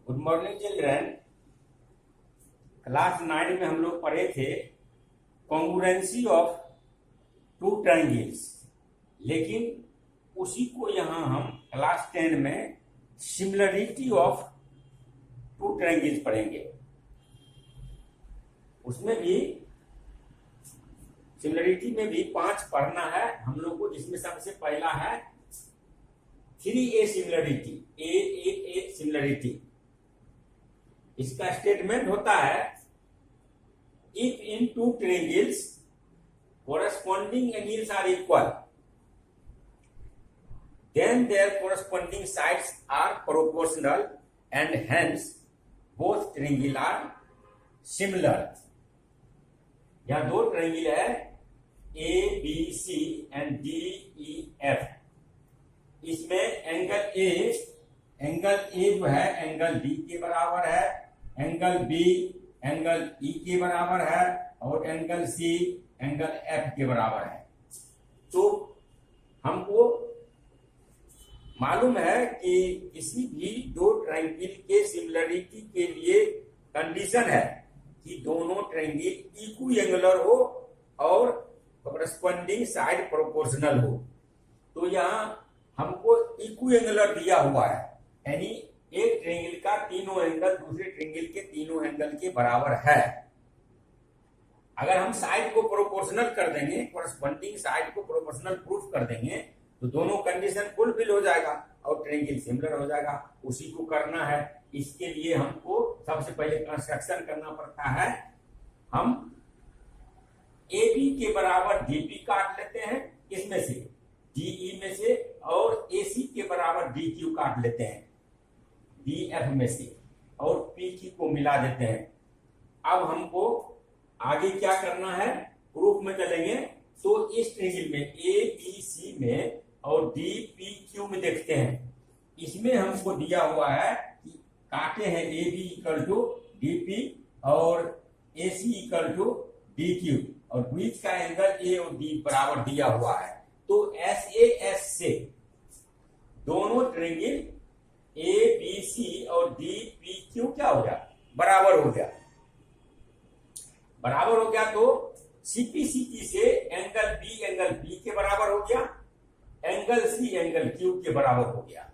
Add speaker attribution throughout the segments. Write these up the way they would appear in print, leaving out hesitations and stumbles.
Speaker 1: Good morning children. Class 9 में हम लोग पढ़े थे कॉन्ग्रुएंसी ऑफ टू ट्रायंगल्स, लेकिन उसी को यहाँ हम क्लास 10 में सिमिलरिटी ऑफ टू ट्रायंगल्स पढ़ेंगे। उसमें भी सिमिलरिटी में भी 5 पढ़ना है हम लोग को, जिसमें सबसे पहला है 3A सिमिलरिटी। ए सिमिलरिटी, इसका स्टेटमेंट होता है if in two triangles corresponding angles are equal, then their corresponding sides are proportional and hence both triangle are similar। यह दो ट्रायंगल है A B C and D E F. इसमें angle A जो है angle B के बराबर है, angle B angle E के बराबर है और एंगल सी एंगल एफ के बराबर है। तो हमको मालूम है कि किसी भी दो ट्रायंगल के सिमिलरिटी के लिए कंडीशन है कि दोनों ट्रायंगल इक्विएंगुलर हो और कॉरेस्पॉन्डिंग साइड प्रोपोर्शनल हो। तो यहाँ हमको इक्विएंगुलर दिया हुआ है, यानी एक ट्रायंगल का तीनों एंगल दूसरे ट्रायंगल के तीनों एंगल के बराबर है। अगर हम साइड को प्रोपोर्शनल कर देंगे, कॉरेस्पॉन्डिंग साइड को प्रोपोर्शनल प्रूफ कर देंगे, तो दोनों कंडीशन फुलफिल हो जाएगा और ट्रायंगल सिमिलर हो जाएगा। उसी को करना है। इसके लिए हमको सबसे पहले कंस्ट्रक्शन करना पड़ता है। हम ए बी के बराबर डीपी काट लेते हैं, इसमें से डीई में से, और एसी के बराबर डी क्यू काट लेते हैं डी एफ में से, और पी क्यू को मिला देते हैं। अब हमको आगे क्या करना है, प्रूफ में चलेंगे। तो इस ट्रायंगल में ए बी सी में और डी पी क्यू में देखते हैं, इसमें हमको दिया हुआ है कि काटे हैं A B equal to D P और A C equal to D Q, और बीच का एंगल ए और डी बराबर दिया हुआ है। तो एस ए एस से दोनों ट्रायंगल ए बी सी और डी पी क्यू क्या हो गया, बराबर हो गया। बराबर हो गया तो सीपीसीटी से एंगल बी के बराबर हो गया, एंगल सी एंगल क्यू के बराबर हो गया।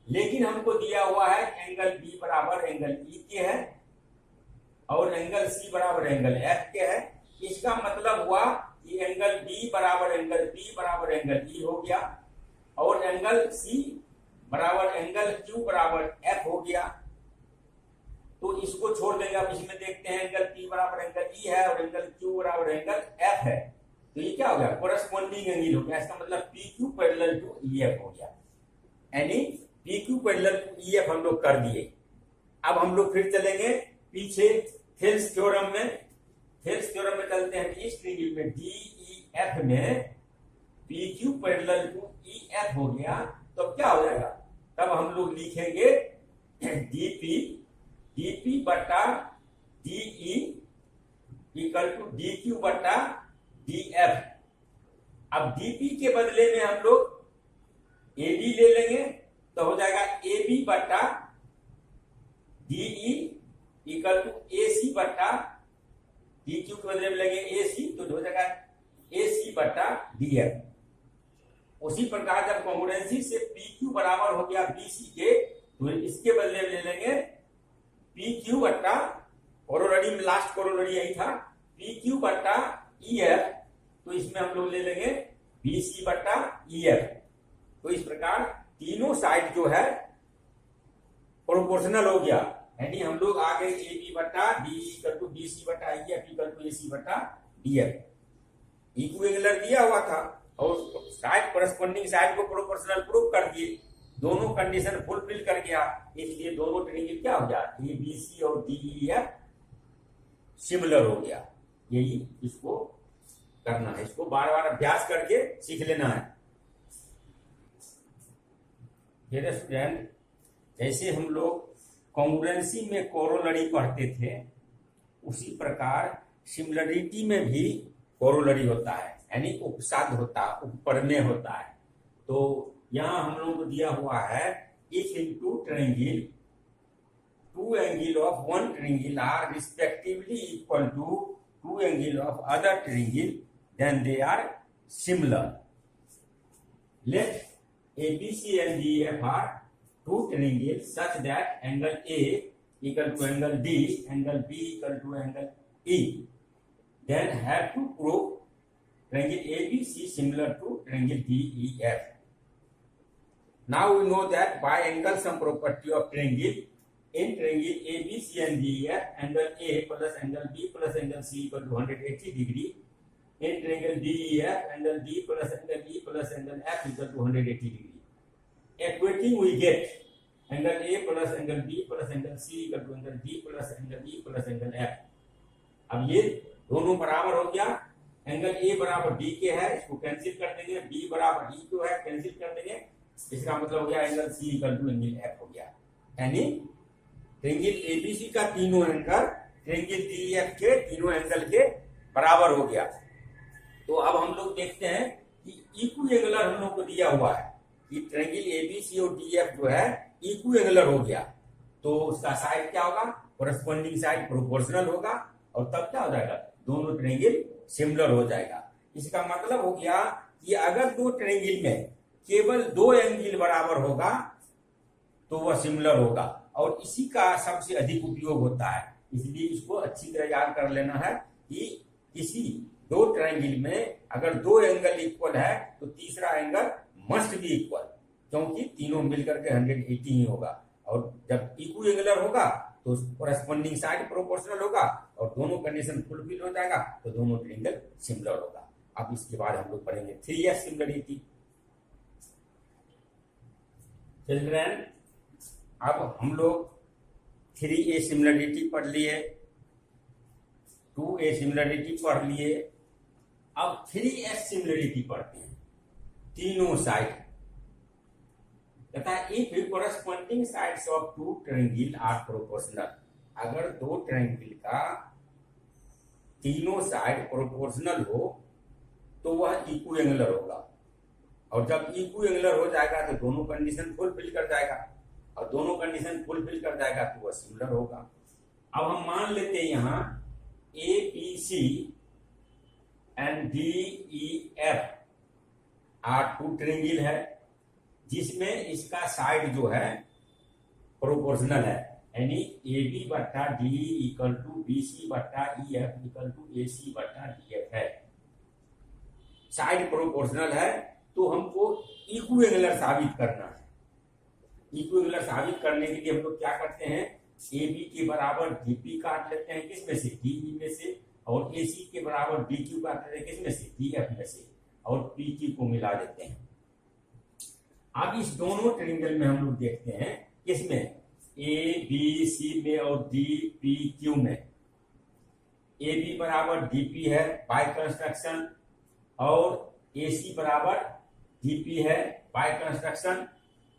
Speaker 1: लेकिन हमको दिया हुआ है एंगल बी बराबर एंगल ई के है और एंगल सी बराबर एंगल एफ के है। इसका मतलब हुआ कि एंगल बी बराबर एंगल बी बराबर एंगल ई हो गया और एंगल सी बराबर एंगल क्यू बराबर एफ हो गया। तो इसको छोड़ देंगे। अब इसमें देखते हैं एंगल पी बराबर एंगल ई है और एंगल क्यू बराबर एंगल एफ है। तो ये क्या हो गया, कोरेस्पॉन्डिंग एंगल हो गया। इसका मतलब P Q parallel to E F हो गया, यानी P Q parallel to E F हम लोग कर दिए। अब हम लोग फिर चलेंगे पीछे थेल्स थ्योरम में। थेल्स थ्योरम में चलते हैं। इस ट्रायंगल में डी ई एफ में P Q parallel to E F हो गया, तो क्या हो जाएगा, तब हम लोग लिखेंगे डीपी बटा DE equal to D Q बटा डी एफ। अब डीपी के बदले में हम लोग ए बी ले लेंगे, तो हो जाएगा ए बी बटा DE equal to A C बटा डी क्यू के बदले में लेंगे ए सी, तो हो जाएगा ए सी बटा डी एफ। उसी प्रकार जब कॉन्ग्रुएंसी से पी क्यू बराबर हो गया बी सी के, तो इसके बदले में ले लेंगे पी क्यू बटा, कोरोलरी में लास्ट कोरोलरी यही था, पी क्यू बटा ई एफ। तो इसमें हम लोग ले लेंगे बी सी बटा ई एफ। तो इस प्रकार तीनों साइड जो है प्रोपोर्शनल हो गया, यानी हम लोग आ गए ए बी बटा D equal to B C बटा E F equal to A C बटा डी एफ। इक्विएंगुलर दिया हुआ था और साइड कोरेस्पॉन्डिंग साइड को प्रोपोर्शनल प्रूफ कर दिए, दोनों कंडीशन फुलफिल कर गया। इसलिए दोनों ट्रायंगल क्या हो गया, ए बी सी और डी ई एफ सिमिलर हो गया। यही इसको करना है, इसको बार बार अभ्यास करके सीख लेना है। मेरे स्टूडेंट, जैसे हम लोग कॉन्ग्रुएंसी में कोरोलरी पढ़ते थे, उसी प्रकार सिमिलरिटी में भी कोरोलरी होता है, यानी उपसाद होता है, उपप्रमेय होता है। तो यहां हम लोग को दिया हुआ है if in two triangle two angle of one triangle are respectively equal to two angle of other triangle, then they are similar. Let ABC and DEF are two triangles such that angle A equal to angle D, angle B equal to angle E. Then have to prove triangle ABC similar to triangle DEF. Now we know that by angle sum property of triangle, in triangle ABC and DEF, angle A plus angle B plus angle C equal to 180 degree. In triangle DEF, angle D plus angle E plus angle F equal to 180 degree. Equating we get angle A plus angle B plus angle C equal to angle D plus angle E plus angle F. अब ये दोनों बराबर हो गया, angle A बराबर D के है, इसको कैंसिल कर देंगे, B बराबर E को है, कैंसिल कर देंगे, इसका मतलब हो गया angle C equal to angle F हो गया। यानी ट्रायंगल ABC का तीनों एंगल ट्रायंगल DEF के तीनों एंगल के बराबर हो गया। तो अब हम लोग देखते हैं कि इक्विएंगुलर हम लोग को दिया हुआ है कि ट्रायंगल ABC और DEF जो है इक्विएंगुलर हो गया, तो उसका साइड क्या होगा, कोरेस्पोंडिंग साइड प्रोपोर्शनल होगा, और तब क्या हो जाएगा, दोनों ट्रायंगल सिमिलर हो जाएगा। इसका मतलब हो गया कि अगर दो ट्रायंगल में केवल दो एंगल बराबर होगा तो वह सिमिलर होगा, और इसी का सबसे अधिक उपयोग होता है। इसलिए इसको अच्छी तरह याद कर लेना है कि किसी दो ट्रायंगल में अगर दो एंगल इक्वल है तो तीसरा एंगल मस्ट बी इक्वल, क्योंकि तीनों मिलकर के 180 ही होगा, और जब इक्विएंगुलर होगा तो कोरेस्पोंडिंग साइड प्रोपोर्शनल होगा और दोनों कंडीशन फुलफिल हो जाएगा, तो दोनों ट्रायंगल सिमिलर होगा। अब इसके बाद हम लोग पढ़ेंगे 3A सिमिलरिटी। चिल्ड्रन, अब हम लोग 3A सिमिलरिटी पढ़ लिए, 2A सिमिलरिटी पढ़ लिए, अब 3S सिमिलरिटी पढ़ते हैं। तीनों साइड तथा if corresponding sides of two triangle are proportional, अगर दो ट्रायंगल का तीनों साइड प्रोपोर्शनल हो तो वह इक्विएंगुलर होगा, और जब इक्विएंगुलर हो जाएगा तो दोनों कंडीशन फुलफिल कर जाएगा, और दोनों कंडीशन फुलफिल कर जाएगा तो वह सिमिलर होगा। अब हम मान लेते हैं यहां ABC and DEF are two triangle है, जिसमें इसका साइड जो है प्रोपोर्शनल है, यानी AB बट्टा DE इक्वल टू BC बट्टा EF इक्वल टू AC बट्टा DF है। साइड प्रोपोर्शनल है तो हमको इक्विएंगुलर साबित करना है। इक्विएंगुलर साबित करने के लिए हम लोग क्या करते हैं, AB के बराबर DP काट लेते हैं, किसमें से, DE में से, और AC के बराबर DQ काट लेते हैं, किसमें से, DF में से, और PQ को मिला देते हैं। अब इस दोनों ट्रायंगल में हम लोग देखते हैं, किसमें, ABC में और DPQ में। AB बराबर DP है बाय कंस्ट्रक्शन, और AC बराबर DP है बाय कंस्ट्रक्शन।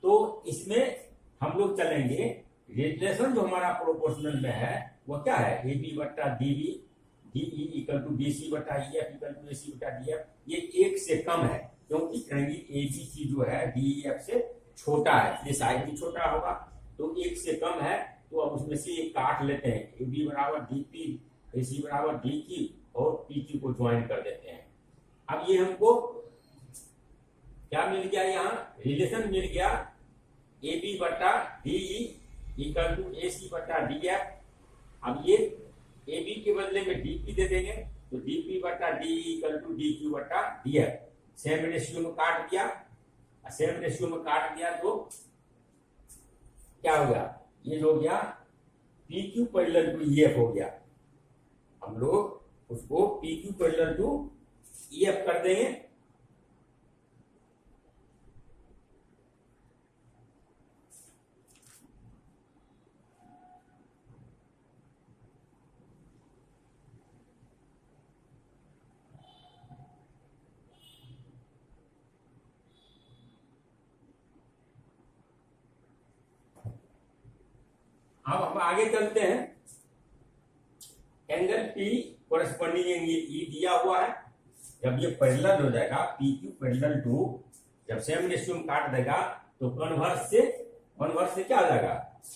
Speaker 1: तो इसमें हम लोग चलेंगे, रिलेशन जो हमारा प्रोपोर्शनल में है वो क्या है, AB बट्टा DB, DE equal to BC बट्टा EF इक्वल टू AC बट्टा DF, ये एक से कम है, क्योंकि ट्रायंगल ABC जो है DEF से छोटा है, इसलिए साइड भी छोटा होगा, तो एक से कम है, तो अब उसमें से एक काट लेते हैं, AB बराबर DP, AC बराबर DQ, और PQ को ज्वाइन कर देते हैं। अब ये हमको क्या मिल गया, यहाँ रिलेशन मिल गया, AB बट्टा DE इक्वल टू AC बट्टा DF। अब ये AB के बदले में DP दे देंगे, तो DP बट्टा DE इक्वल टू DQ बट्टा DF। सेम रेशियो में काट दिया, सेम रेशियो में काट दिया तो क्या हो गया, ये हो गया PQ पैरेलल टू EF हो गया। हम लोग उसको PQ पैरेलल टू EF कर देंगे। अब हम आगे चलते हैं, angle P corresponding angle E दिया हुआ है, जब ये पैरेलल हो जाएगा PQ पैरेलल टू, जब सेम रेशियो में काट देगा तो कन्वर्स से क्या हो जाएगा,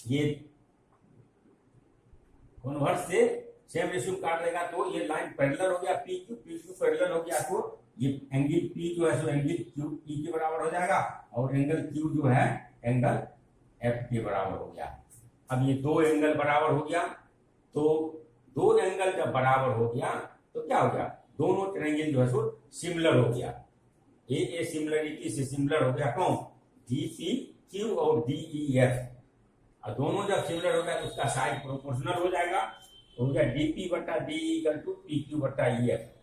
Speaker 1: ये कॉन्वर्स से सेम रेशियो में काट देगा तो ये लाइन पैरेलल हो गया पी क्यू पैरेलल हो गया तो ये एंगल पी जो है सो एंगल क्यू ई के बराबर हो जाएगा और एंगल क्यू जो है एंगल एफ के बराबर हो गया। अब ये दो एंगल बराबर हो गया तो दो एंगल जब बराबर हो गया तो क्या हो गया, दोनों ट्रायंगल जो है सो सिमिलर हो गया। ए सिमिलरिटी से सिमिलर हो गया कौन, डी पी क्यू और डी ई एफ। और दोनों जब सिमिलर हो गया तो उसका साइड प्रोपोर्शनल हो जाएगा, हो गया डीपी बटा D equal to P Q बटा ई एफ।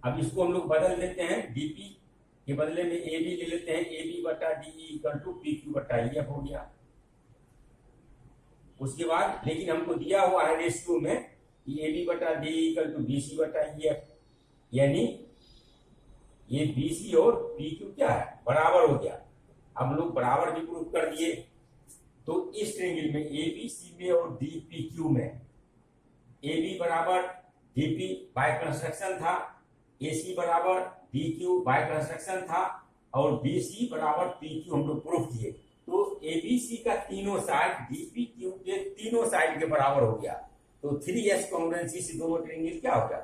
Speaker 1: अब इसको हम लोग बदल देते हैं, डीपी के बदले में ए बी ले लेते हैं, ए बी बटा D equal to P Q बटा ई एफ हो गया। उसके बाद लेकिन हमको दिया हुआ है रेशियो में कि ए बी बटा D equal to B C बटा ई एफ, यानी ये बी सी और पी क्यू क्या है, बराबर हो गया। हम लोग बराबर भी प्रूफ कर दिए तो इस ट्रायंगल में ए बी सी में और डी पी क्यू में ए बी बराबर डी पी बाय कंस्ट्रक्शन था, ए सी बराबर डी क्यू बाय कंस्ट्रक्शन था और बी सी बराबर पी क्यू हम लोग प्रूफ किए। तो ए बी सी का तीनों साइड डी पी क्यू के तीनों साइड के बराबर हो गया। तो 3s कॉन्ग्रुएंसी से दोनों ट्रायंगल क्या हो गया,